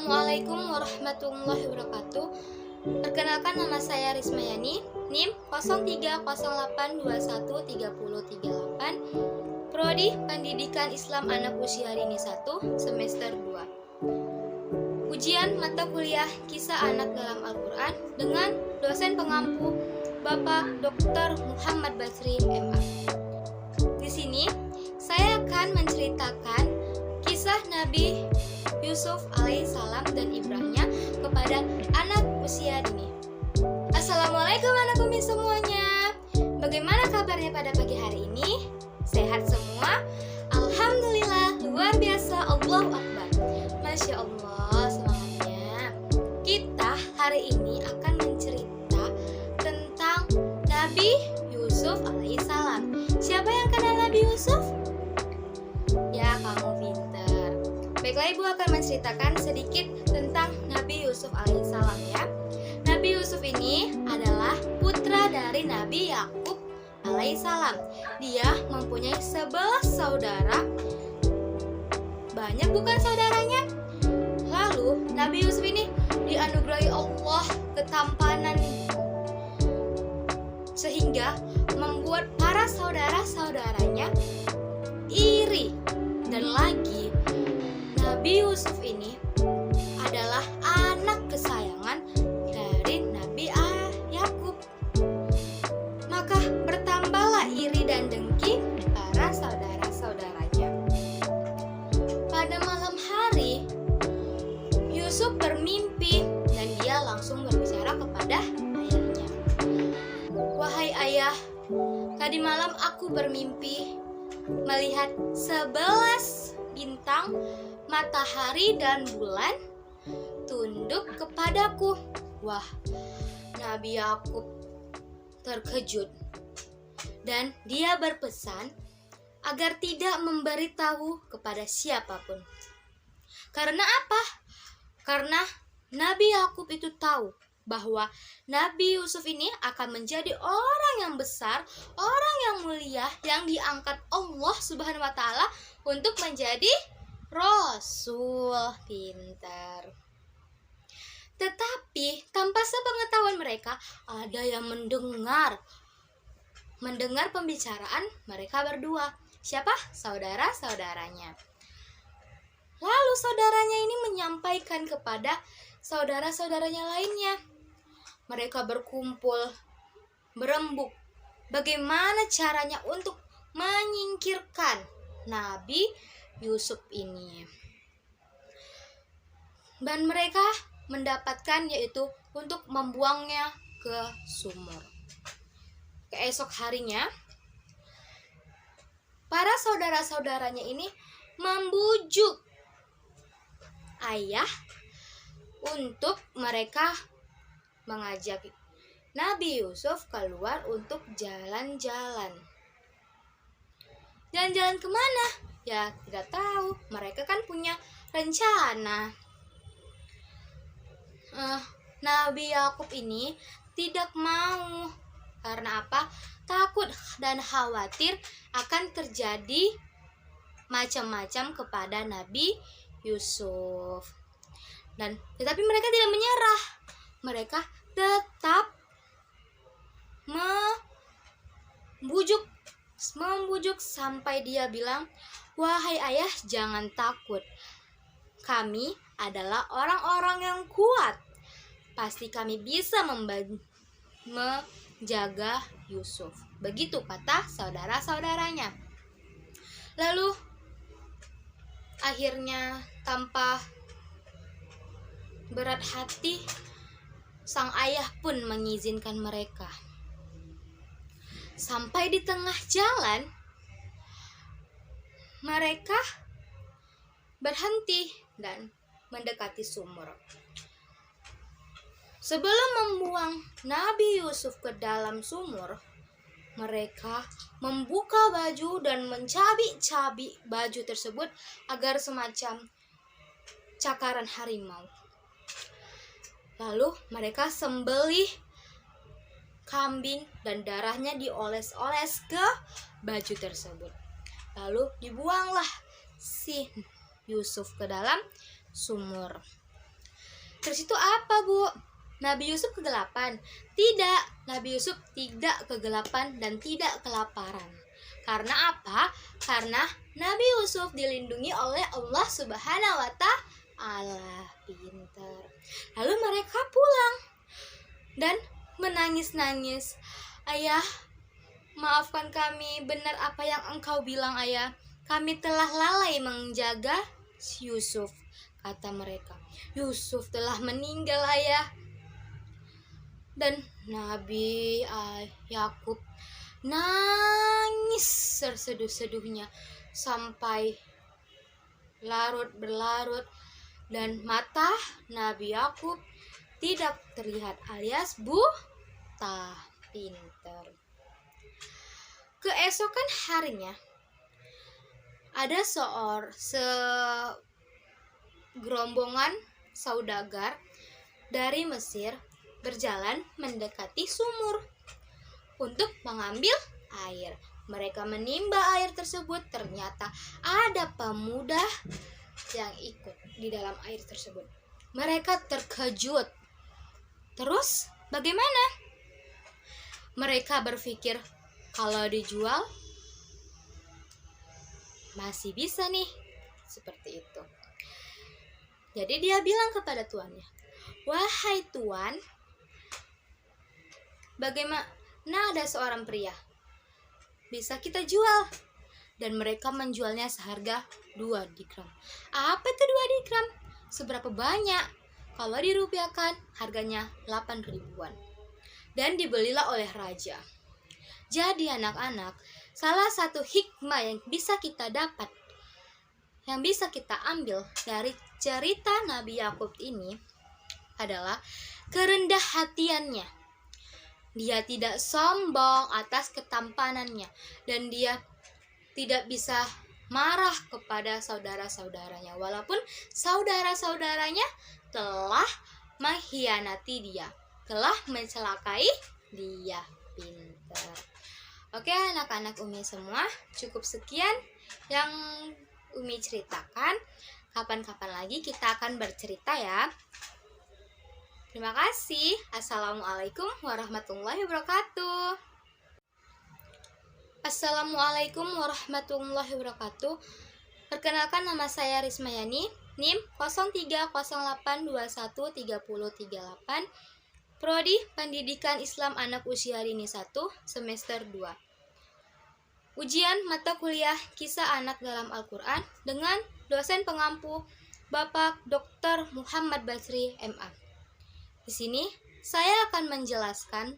Assalamualaikum warahmatullahi wabarakatuh. Perkenalkan, nama saya Rismayani, NIM 0308213038, Prodi Pendidikan Islam Anak Usia Dini 1, semester 2. Ujian mata kuliah Kisah Anak dalam Al-Quran dengan dosen pengampu Bapak Dr. Muhammad Basri, MA. Di sini saya akan menceritakan kisah Nabi Yusuf alaihissalam dan ibrahnya kepada anak usia dini. Assalamualaikum anak umi semuanya. Bagaimana kabarnya pada pagi hari ini? Sehat semua? Alhamdulillah, luar biasa, Allahu Akbar. Masya Allah, semangatnya. Kita hari ini akan mencerita tentang Nabi Yusuf alaihissalam. Siapa yang kenal Nabi Yusuf? Ya, kamu pinter. Baiklah, Ibu akan menceritakan sedikit tentang Nabi Yusuf alaihissalam ya. Nabi Yusuf ini adalah putra dari Nabi Yakub alaihissalam. Dia mempunyai 11 saudara. Banyak bukan saudaranya? Lalu Nabi Yusuf ini dianugerahi Allah ketampanan, sehingga membuat para saudara-saudaranya iri. Dan lagi, Nabi Yusuf ini adalah anak kesayangan dari Nabi Yakub. Maka bertambahlah iri dan dengki para saudara-saudaranya. Pada malam hari, Yusuf bermimpi dan dia langsung berbicara kepada ayahnya. Wahai ayah, tadi malam aku bermimpi melihat 11 bintang, matahari dan bulan tunduk kepadaku. Wah, Nabi Yakub terkejut dan dia berpesan agar tidak memberitahu kepada siapapun. Karena apa? Karena Nabi Yakub itu tahu bahwa Nabi Yusuf ini akan menjadi orang yang besar, orang yang mulia, yang diangkat Allah Subhanahu wa Ta'ala untuk menjadi Rasul. Pintar. Tetapi tanpa sepengetahuan mereka, ada yang mendengar pembicaraan mereka berdua. Siapa? Saudara-saudaranya. Lalu saudaranya ini menyampaikan kepada saudara-saudaranya lainnya. Mereka berkumpul, berembuk bagaimana caranya untuk menyingkirkan Nabi Yusuf ini. Dan mereka mendapatkan, yaitu untuk membuangnya ke sumur. Keesok harinya, para saudara-saudaranya ini membujuk ayah untuk mereka mengajak Nabi Yusuf keluar untuk jalan-jalan. Jalan-jalan kemana? Ya, tidak tahu. Mereka kan punya rencana. Nabi Yakub ini tidak mau. Karena apa? Takut dan khawatir akan terjadi macam-macam kepada Nabi Yusuf. Tetapi mereka tidak menyerah. Mereka tetap membujuk sampai dia bilang, "Wahai ayah, jangan takut. Kami adalah orang-orang yang kuat. Pasti kami bisa menjaga Yusuf." Begitu kata saudara-saudaranya. Lalu akhirnya tanpa berat hati, sang ayah pun mengizinkan mereka. Sampai di tengah jalan, mereka berhenti dan mendekati sumur. Sebelum membuang Nabi Yusuf ke dalam sumur, mereka membuka baju dan mencabik-cabik baju tersebut agar semacam cakaran harimau. Lalu mereka sembelih kambing dan darahnya dioles-oles ke baju tersebut. Lalu dibuanglah si Yusuf ke dalam sumur. Terus itu apa, Bu? Nabi Yusuf kegelapan? Tidak, Nabi Yusuf tidak kegelapan dan tidak kelaparan. Karena apa? Karena Nabi Yusuf dilindungi oleh Allah Subhanahu wa Ta'ala. Pinter. Lalu mereka pulang dan menangis-nangis. Ayah, maafkan kami, benar apa yang engkau bilang, Ayah. Kami telah lalai menjaga Yusuf, kata mereka. Yusuf telah meninggal, Ayah. Dan Nabi Yakub nangis terseduh-seduhnya sampai larut berlarut, dan mata Nabi Yakub tidak terlihat alias buta. Pinter. Keesokan harinya ada segerombongan saudagar dari Mesir berjalan mendekati sumur untuk mengambil air. Mereka menimba air tersebut, ternyata ada pemuda yang ikut di dalam air tersebut. Mereka terkejut. Terus bagaimana? Mereka berpikir kalau dijual masih bisa nih, seperti itu. Jadi dia bilang kepada tuannya, "Wahai tuan, bagaimana ada seorang pria, bisa kita jual." Dan mereka menjualnya seharga 2 dirham. Apa itu 2 dirham? Seberapa banyak? Kalau dirupiahkan harganya 8 ribuan. Dan dibelilah oleh raja. Jadi anak-anak, salah satu hikmah yang bisa kita dapat, yang bisa kita ambil dari cerita Nabi Yakub ini adalah kerendah hatiannya. Dia tidak sombong atas ketampanannya, dan dia tidak bisa marah kepada saudara-saudaranya walaupun saudara-saudaranya telah mengkhianati dia, telah mencelakai dia. Pinter. Oke anak-anak Umi semua, cukup sekian yang Umi ceritakan. Kapan-kapan lagi kita akan bercerita ya. Terima kasih. Assalamualaikum warahmatullahi wabarakatuh. Assalamualaikum warahmatullahi wabarakatuh. Perkenalkan, nama saya Rismayani, NIM 0308213038, Prodi Pendidikan Islam Anak Usia Dini 1, semester 2. Ujian mata kuliah Kisah Anak dalam Al-Quran dengan dosen pengampu Bapak Dr. Muhammad Basri, MA. Di sini saya akan menjelaskan